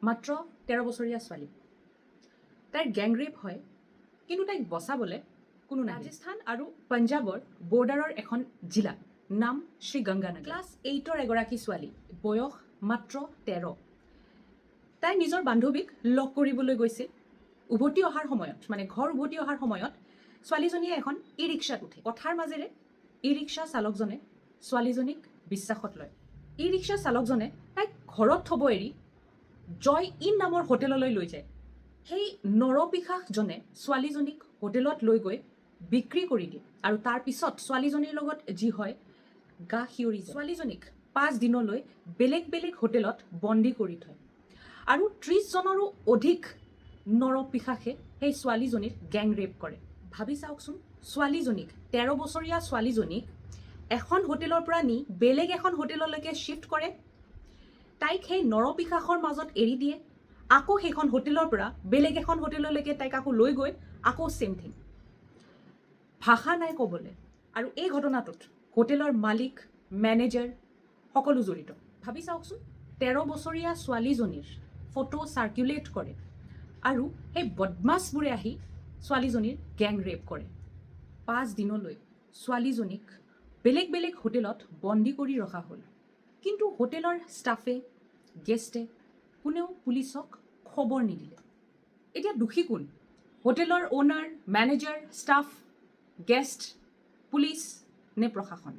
মাত্ৰ 13 বছৰীয়া ছোৱালী। তাইৰ গেং ৰেপ হয়, কিন্তু তাইক বচাবলৈ কোনো নাই। ৰাজস্থান আৰু পাঞ্জাৱৰ বৰ্ডাৰৰ এখন জিলা, নাম শ্ৰীগংগানগৰ। ক্লাছ 8ৰ এগৰাকী ছোৱালী, বয়স মাত্ৰ 13। তাই নিজৰ বান্ধৱীক লগ কৰিবলৈ গৈছিল। উভতি অহাৰ সময়ত, মানে ঘৰ উভতি অহাৰ সময়ত ছোৱালীজনীয়ে এখন ই ৰিক্সাত উঠে। কথাৰ মাজেৰে ই ৰিক্সা চালকজনে ছোৱালীজনীক বিশ্বাসত লয়। ই ৰিক্সা চালকজনে তাইক ঘৰত থ'ব এৰি জয় ইন নামৰ হোটেললৈ লৈ যায়। সেই নৰপিশাচজনে ছোৱালীজনীক হোটেলত লৈ গৈ বিক্ৰী কৰি দিয়ে আৰু তাৰ পিছত ছোৱালীজনীৰ লগত যি হয় গা শিয়ৰি যায়। ছোৱালীজনীক 5 দিনলৈ বেলেগ বেলেগ হোটেলত বন্দী কৰি থয় আৰু 30জনৰো অধিক নৰপিশাচে সেই ছোৱালীজনীৰ গেং ৰেপ কৰে। ভাবি চাওকচোন, ছোৱালীজনীক 13 বছৰীয়া ছোৱালীজনীক এখন হোটেলৰ পৰা নি বেলেগ এখন হোটেললৈকে শ্বিফ্ট কৰে, তাইক সেই নৰপিশাচৰ মাজত এৰি দিয়ে, আকৌ সেইখন হোটেলৰ পৰা বেলেগ এখন হোটেললৈকে তাইক আকৌ লৈ গৈ আকৌ চেম থিং। ভাষা নাই ক'বলৈ। আৰু এই ঘটনাটোত হোটেলৰ মালিক, মেনেজাৰ সকলো জড়িত। ভাবি চাওকচোন, 13 বছৰীয়া ছোৱালীজনীৰ ফটো চাৰ্কুলেট কৰে আৰু সেই বদমাছবোৰে আহি ছোৱালীজনীৰ গেং ৰেপ কৰে। 5 দিনলৈ ছোৱালীজনীক বেলেগ বেলেগ হোটেলত বন্দী কৰি ৰখা হ'ল, কিন্তু হোটেলৰ ষ্টাফে, গেষ্টে কোনেও পুলিচক খবৰ নিদিলে। এতিয়া দোষী কোন? হোটেলৰ owner, manager, staff, guest, police নে প্ৰশাসন?